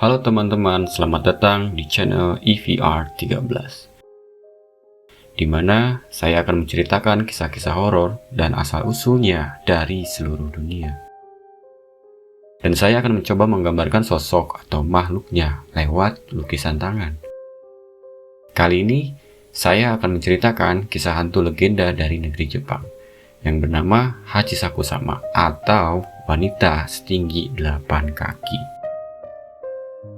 Halo teman-teman, selamat datang di channel EVR 13, di mana saya akan menceritakan kisah-kisah horor dan asal-usulnya dari seluruh dunia. Dan saya akan mencoba menggambarkan sosok atau makhluknya lewat lukisan tangan. Kali ini, saya akan menceritakan kisah hantu legenda dari negeri Jepang yang bernama Hachisaku Sama atau wanita setinggi 8 kaki.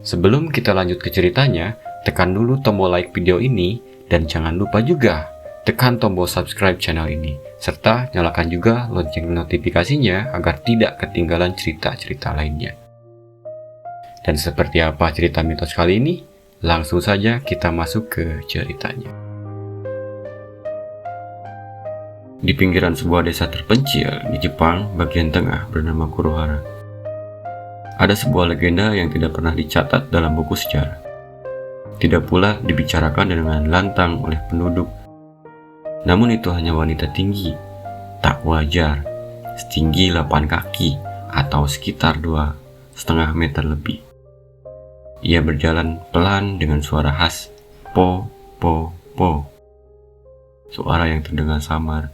Sebelum kita lanjut ke ceritanya, tekan dulu tombol like video ini dan jangan lupa juga tekan tombol subscribe channel ini, serta nyalakan juga lonceng notifikasinya agar tidak ketinggalan cerita-cerita lainnya. Dan seperti apa cerita mitos kali ini? Langsung saja kita masuk ke ceritanya. Di pinggiran sebuah desa terpencil di Jepang bagian tengah bernama Kurohara, ada sebuah legenda yang tidak pernah dicatat dalam buku sejarah. Tidak pula dibicarakan dengan lantang oleh penduduk. Namun itu hanya wanita tinggi, tak wajar, setinggi 8 kaki atau sekitar 2,5 meter lebih. Ia berjalan pelan dengan suara khas, po, po, po. Suara yang terdengar samar,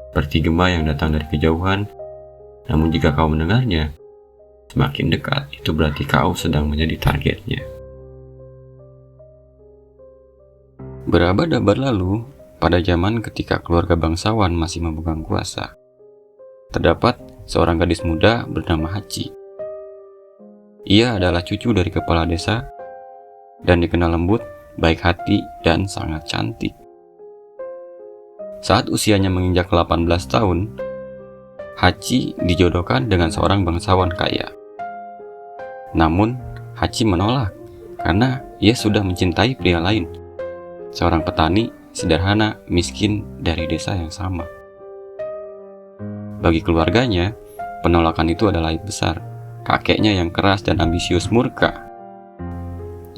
seperti gema yang datang dari kejauhan. Namun jika kau mendengarnya semakin dekat, itu berarti kau sedang menjadi targetnya. Berabad-abad lalu, pada zaman ketika keluarga bangsawan masih memegang kuasa, terdapat seorang gadis muda bernama Hachi. Ia adalah cucu dari kepala desa dan dikenal lembut, baik hati, dan sangat cantik. Saat usianya menginjak 18 tahun, Hachi dijodohkan dengan seorang bangsawan kaya. Namun, Hachi menolak karena ia sudah mencintai pria lain, seorang petani sederhana miskin dari desa yang sama. Bagi keluarganya, penolakan itu adalah aib besar. Kakeknya yang keras dan ambisius murka.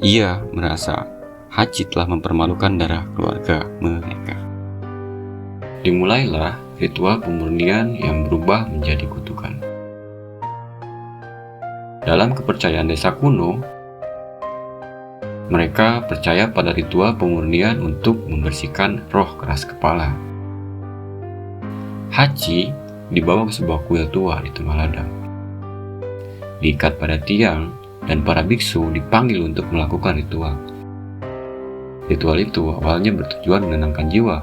Ia merasa Hachi telah mempermalukan darah keluarga mereka. Dimulailah ritual pemurnian yang berubah menjadi kutukan. Dalam kepercayaan desa kuno, mereka percaya pada ritual pemurnian untuk membersihkan roh keras kepala. Hachi dibawa ke sebuah kuil tua di tengah ladang, diikat pada tiang, dan para biksu dipanggil untuk melakukan ritual. Ritual itu awalnya bertujuan menenangkan jiwa,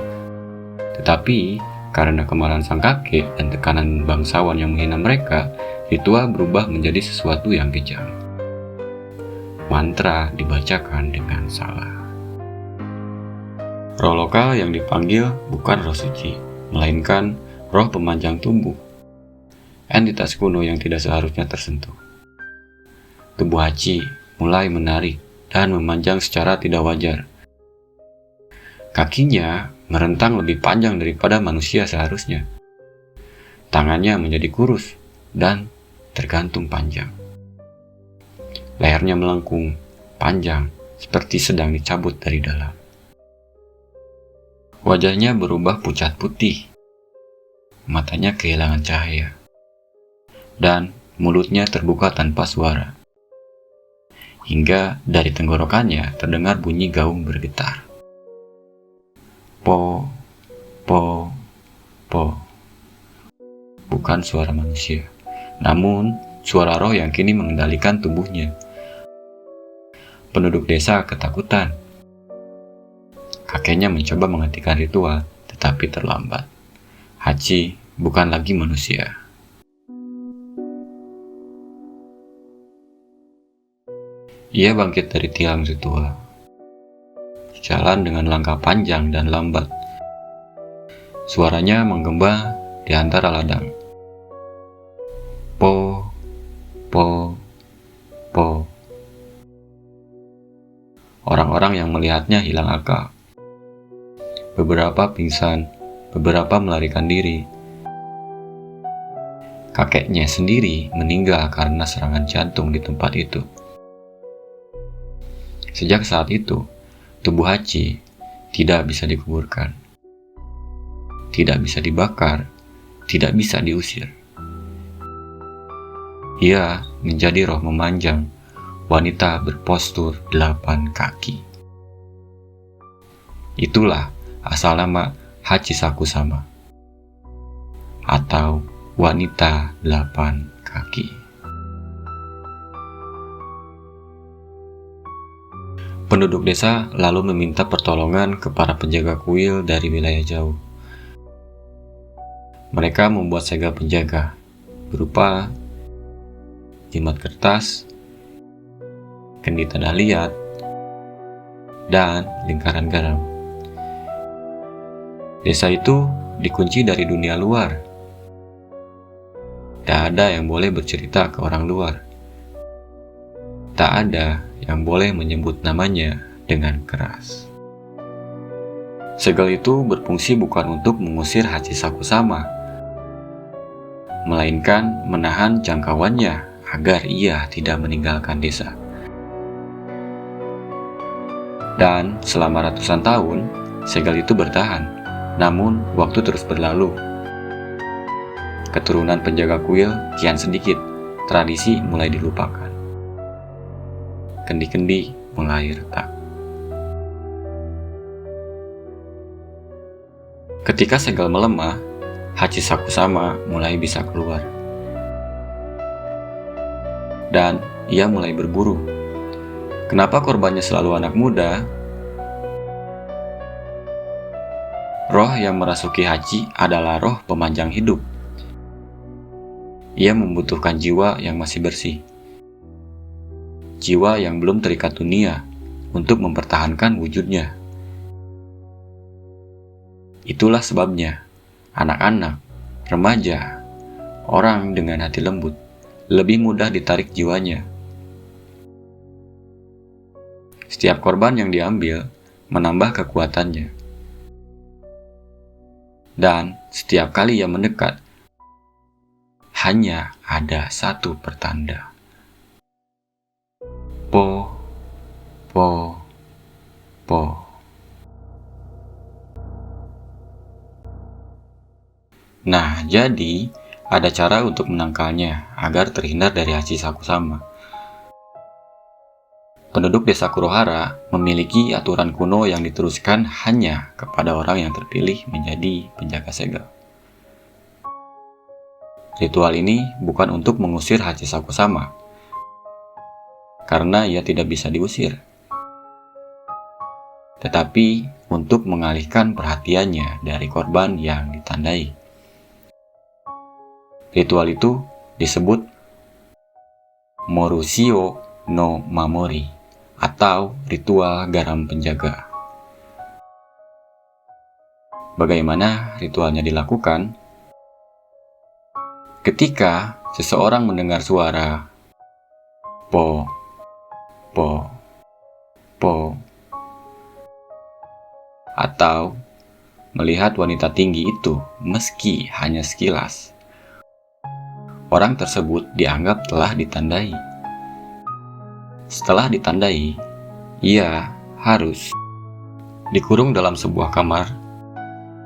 tetapi karena kemarahan sang kakek dan tekanan bangsawan yang menghina mereka, ritual berubah menjadi sesuatu yang kejam. Mantra dibacakan dengan salah. Roh lokal yang dipanggil bukan roh suci, melainkan roh pemanjang tubuh, entitas kuno yang tidak seharusnya tersentuh. Tubuh Hachi mulai menarik dan memanjang secara tidak wajar. Kakinya merentang lebih panjang daripada manusia seharusnya. Tangannya menjadi kurus dan tergantung panjang. Lehernya melengkung, panjang, seperti sedang dicabut dari dalam. Wajahnya berubah pucat putih. Matanya kehilangan cahaya. Dan mulutnya terbuka tanpa suara. Hingga dari tenggorokannya terdengar bunyi gaung bergetar. Po, po, po. Bukan suara manusia, namun suara roh yang kini mengendalikan tubuhnya. Penduduk desa ketakutan. Kakeknya mencoba menghentikan ritual, tetapi terlambat. Hachi bukan lagi manusia. Ia bangkit dari tiang ritual, jalan dengan langkah panjang dan lambat. Suaranya menggema di antara ladang. Po, po, po. Orang-orang yang melihatnya hilang akal. Beberapa pingsan, beberapa melarikan diri. Kakeknya sendiri meninggal karena serangan jantung di tempat itu. Sejak saat itu, tubuh Hachi tidak bisa dikuburkan, tidak bisa dibakar, tidak bisa diusir. Ia menjadi roh memanjang, wanita berpostur 8 kaki. Itulah asal nama Hachisakusama atau wanita 8 kaki. Penduduk desa lalu meminta pertolongan ke para penjaga kuil dari wilayah jauh. Mereka membuat segel penjaga berupa jimat kertas, kendi tanah liat, dan lingkaran garam. Desa itu dikunci dari dunia luar. Tak ada yang boleh bercerita ke orang luar. Tak ada yang boleh menyebut namanya dengan keras. Segel itu berfungsi bukan untuk mengusir Hachisakusama, melainkan menahan jangkauannya agar ia tidak meninggalkan desa. Dan selama ratusan tahun, segel itu bertahan, namun waktu terus berlalu. Keturunan penjaga kuil kian sedikit, tradisi mulai dilupakan. Kendi-kendi mulai retak. Ketika segel melemah, Hachisakusama mulai bisa keluar. Dan ia mulai berburu. Kenapa korbannya selalu anak muda? Roh yang merasuki Hachi adalah roh pemanjang hidup. Ia membutuhkan jiwa yang masih bersih. Jiwa yang belum terikat dunia untuk mempertahankan wujudnya. Itulah sebabnya anak-anak, remaja, orang dengan hati lembut lebih mudah ditarik jiwanya. Setiap korban yang diambil menambah kekuatannya. Dan setiap kali ia mendekat, hanya ada satu pertanda. Po, po, po. Nah, jadi ada cara untuk menangkalnya agar terhindar dari Hachisakusama. Penduduk desa Kurohara memiliki aturan kuno yang diteruskan hanya kepada orang yang terpilih menjadi penjaga segel. Ritual ini bukan untuk mengusir Hachisakusama, karena ia tidak bisa diusir, tetapi untuk mengalihkan perhatiannya dari korban yang ditandai. Ritual itu disebut Morushio no Mamori atau ritual garam penjaga. Bagaimana ritualnya dilakukan? Ketika seseorang mendengar suara po, po, po, atau melihat wanita tinggi itu meski hanya sekilas, orang tersebut dianggap telah ditandai. Setelah ditandai, ia harus dikurung dalam sebuah kamar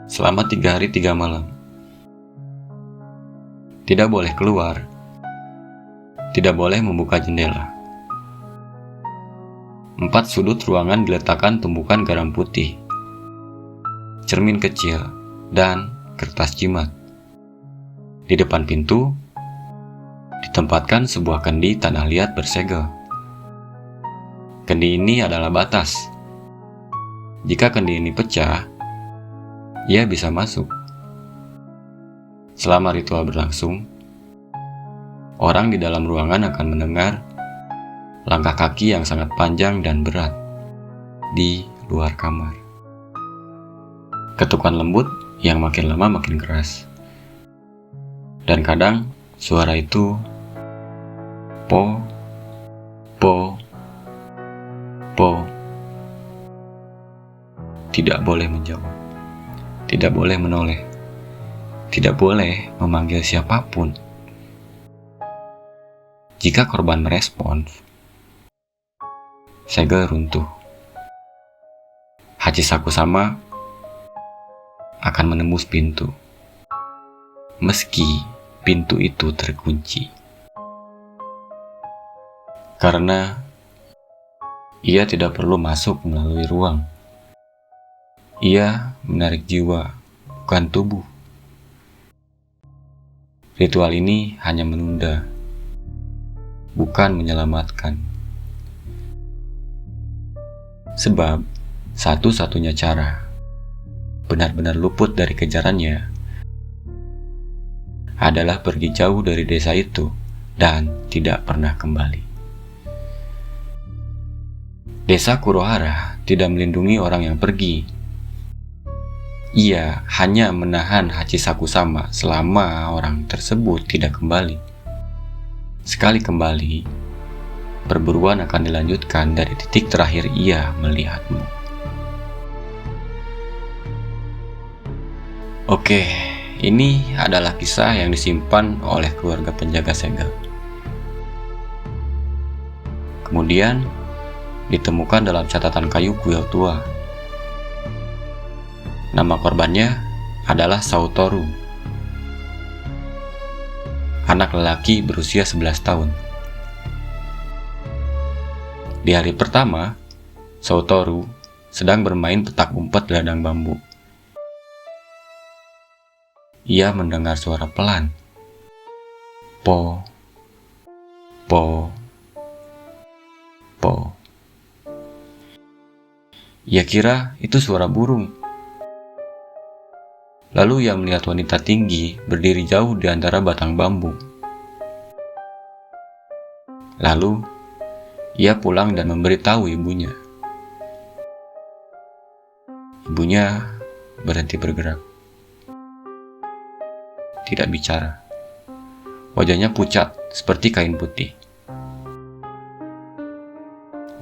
selama 3 hari 3 malam. Tidak boleh keluar, tidak boleh membuka jendela. 4 sudut ruangan diletakkan tumpukan garam putih, cermin kecil, dan kertas jimat. Di depan pintu ditempatkan sebuah kendi tanah liat bersegel. Kendi ini adalah batas. Jika kendi ini pecah, ia bisa masuk. Selama ritual berlangsung, orang di dalam ruangan akan mendengar langkah kaki yang sangat panjang dan berat di luar kamar. Ketukan lembut yang makin lama makin keras. Dan kadang suara itu po, po, po. Tidak boleh menjawab, tidak boleh menoleh, tidak boleh memanggil siapapun. Jika korban merespons, segel runtuh. Hachisakusama akan menembus pintu, meski pintu itu terkunci. Karena Ia tidak perlu masuk melalui ruang. Ia menarik jiwa, bukan tubuh. Ritual ini hanya menunda, bukan menyelamatkan. Sebab, satu-satunya cara benar-benar luput dari kejarannya adalah pergi jauh dari desa itu dan tidak pernah kembali. Desa Kurohara tidak melindungi orang yang pergi. Ia hanya menahan Hachisakusama selama orang tersebut tidak kembali. Sekali kembali, perburuan akan dilanjutkan dari titik terakhir ia melihatmu. Oke, ini adalah kisah yang disimpan oleh keluarga penjaga segel. Kemudian, ditemukan dalam catatan kayu kuil tua. Nama korbannya adalah Saotoru, anak lelaki berusia 11 tahun. Di hari pertama, Saotoru sedang bermain petak umpet di ladang bambu. Ia mendengar suara pelan. Po, po, po. Ia kira itu suara burung. Lalu ia melihat wanita tinggi berdiri jauh di antara batang bambu. Lalu, ia pulang dan memberitahu ibunya. Ibunya berhenti bergerak. Tidak bicara. Wajahnya pucat seperti kain putih.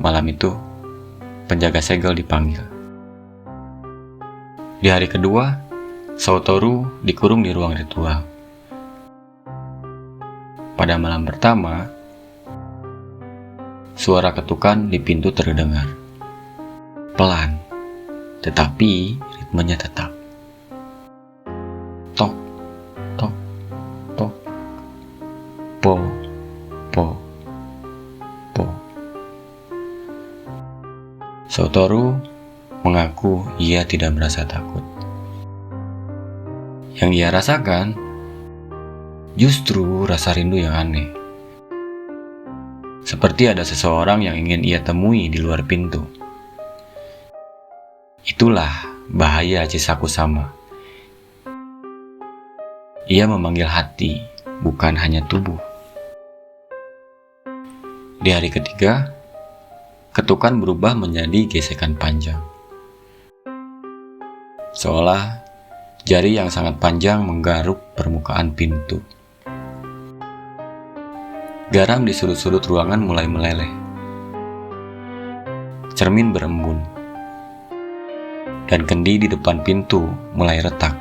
Malam itu, penjaga segel dipanggil. Di hari kedua, Saotoru dikurung di ruang ritual. Pada malam pertama, suara ketukan di pintu terdengar. Pelan, tetapi ritmenya tetap. Tok, tok, tok, po, po, po. Saotoru mengaku ia tidak merasa takut. Yang ia rasakan justru rasa rindu yang aneh. Seperti ada seseorang yang ingin ia temui di luar pintu. Itulah bahaya Hachisakusama. Ia memanggil hati, bukan hanya tubuh. Di hari ketiga, ketukan berubah menjadi gesekan panjang. Seolah jari yang sangat panjang menggaruk permukaan pintu. Garam di sudut-sudut ruangan mulai meleleh. Cermin berembun. Dan kendi di depan pintu mulai retak.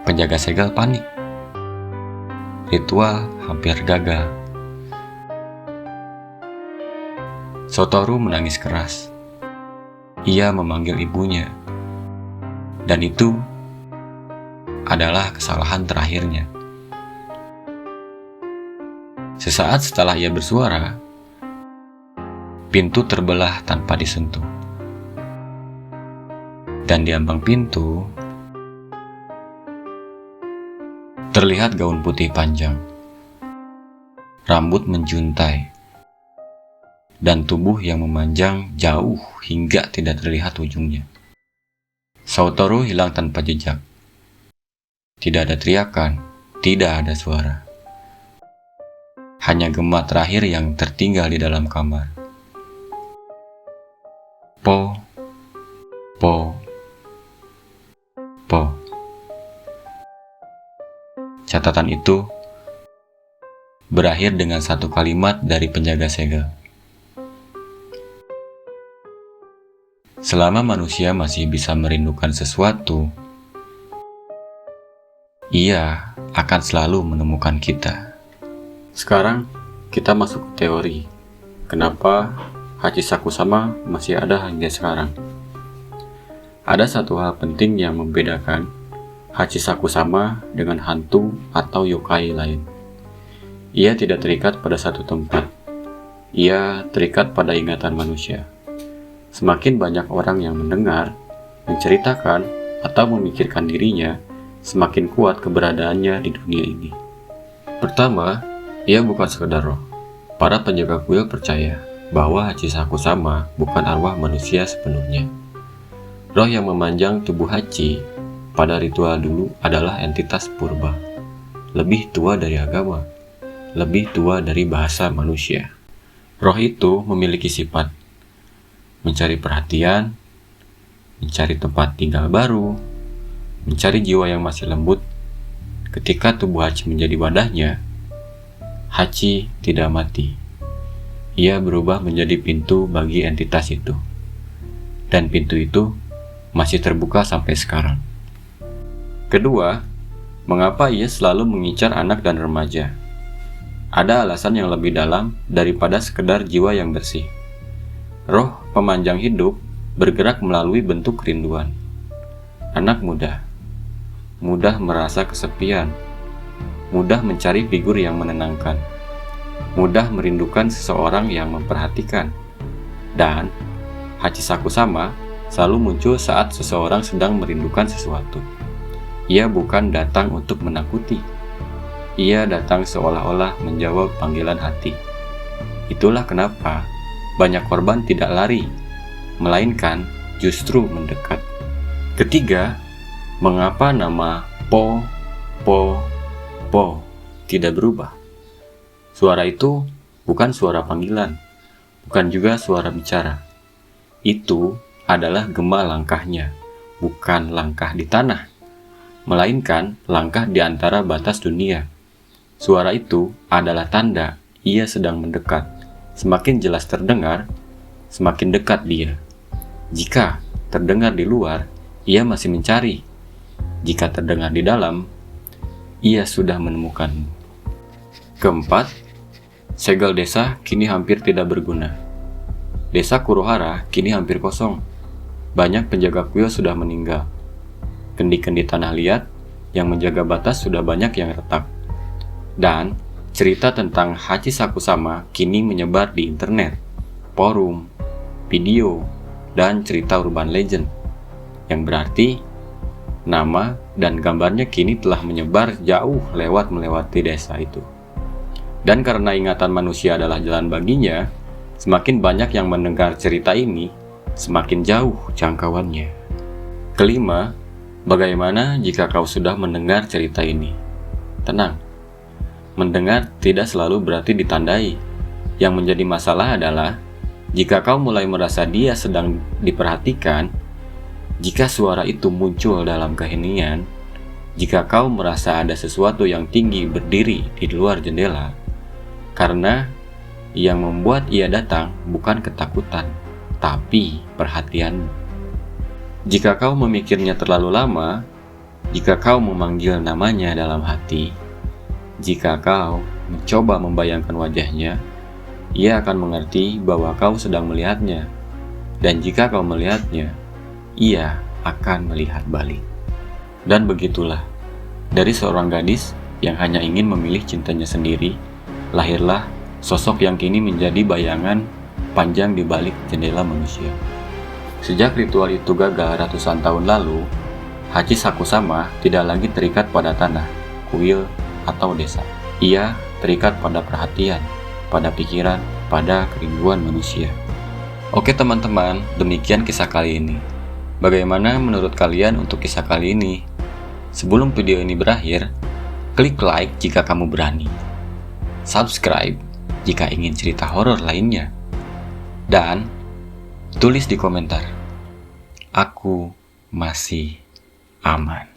Penjaga segel panik. Ritual hampir gagal. Saotoru menangis keras. Ia memanggil ibunya. Dan itu adalah kesalahan terakhirnya. Sesaat setelah ia bersuara, pintu terbelah tanpa disentuh. Dan di ambang pintu, terlihat gaun putih panjang, rambut menjuntai, dan tubuh yang memanjang jauh hingga tidak terlihat ujungnya. Saotoru hilang tanpa jejak. Tidak ada teriakan, tidak ada suara. Hanya gema terakhir yang tertinggal di dalam kamar. Po, po, po. Catatan itu berakhir dengan satu kalimat dari penjaga segel. Selama manusia masih bisa merindukan sesuatu, ia akan selalu menemukan kita. Sekarang kita masuk ke teori. Kenapa Hachisakusama masih ada hingga sekarang? Ada satu hal penting yang membedakan Hachisakusama dengan hantu atau yokai lain. Ia tidak terikat pada satu tempat. ia terikat pada ingatan manusia. Semakin banyak orang yang mendengar, menceritakan, atau memikirkan dirinya, semakin kuat keberadaannya di dunia ini. Pertama, ia bukan sekedar roh. Para penjaga kuil percaya bahwa Hachi Sakusama bukan arwah manusia sepenuhnya. Roh yang memanjang tubuh Hachi pada ritual dulu adalah entitas purba, lebih tua dari agama, lebih tua dari bahasa manusia. Roh itu memiliki sifat mencari perhatian, mencari tempat tinggal baru, mencari jiwa yang masih lembut. Ketika tubuh Hachi menjadi wadahnya, Hachi tidak mati. Ia berubah menjadi pintu bagi entitas itu. Dan pintu itu masih terbuka sampai sekarang. Kedua, mengapa ia selalu mengincar anak dan remaja? Ada alasan yang lebih dalam daripada sekedar jiwa yang bersih. Roh pemanjang hidup bergerak melalui bentuk kerinduan. Anak muda, mudah merasa kesepian, mudah mencari figur yang menenangkan, mudah merindukan seseorang yang memperhatikan. Dan Hachi Sakusama selalu muncul saat seseorang sedang merindukan sesuatu. Ia bukan datang untuk menakuti. Ia datang seolah-olah menjawab panggilan hati. Itulah kenapa banyak korban tidak lari, melainkan justru mendekat. Ketiga, mengapa nama Po tidak berubah? Suara itu bukan suara panggilan, bukan juga suara bicara. Itu adalah gema langkahnya, bukan langkah di tanah, melainkan langkah di antara batas dunia. Suara itu adalah tanda ia sedang mendekat. Semakin jelas terdengar, semakin dekat dia. Jika terdengar di luar, ia masih mencari. Jika terdengar di dalam, ia sudah menemukan. Keempat, segel desa kini hampir tidak berguna. Desa Kurohara kini hampir kosong. Banyak penjaga kuil sudah meninggal. Kendi-kendi tanah liat yang menjaga batas sudah banyak yang retak. Dan cerita tentang Hachi Sakusama kini menyebar di internet, forum, video, dan cerita urban legend. Yang berarti nama dan gambarnya kini telah menyebar jauh melewati desa itu. Dan karena ingatan manusia adalah jalan baginya, semakin banyak yang mendengar cerita ini, semakin jauh jangkauannya. Kelima, bagaimana jika kau sudah mendengar cerita ini? Tenang, mendengar tidak selalu berarti ditandai. Yang menjadi masalah adalah jika kau mulai merasa dia sedang diperhatikan, jika suara itu muncul dalam keheningan, jika kau merasa ada sesuatu yang tinggi berdiri di luar jendela, karena yang membuat ia datang bukan ketakutan, tapi perhatianmu. Jika kau memikirnya terlalu lama, jika kau memanggil namanya dalam hati, jika kau mencoba membayangkan wajahnya, ia akan mengerti bahwa kau sedang melihatnya. Dan jika kau melihatnya, ia akan melihat balik. Dan begitulah, dari seorang gadis yang hanya ingin memilih cintanya sendiri, lahirlah sosok yang kini menjadi bayangan panjang di balik jendela manusia. Sejak ritual itu gagal ratusan tahun lalu, Hachi Sakusama tidak lagi terikat pada tanah, kuil, atau desa. Ia terikat pada perhatian, pada pikiran, pada kerinduan manusia. Oke teman-teman, demikian kisah kali ini. Bagaimana menurut kalian untuk kisah kali ini? Sebelum video ini berakhir, klik like jika kamu berani. Subscribe jika ingin cerita horor lainnya. Dan tulis di komentar, aku masih aman.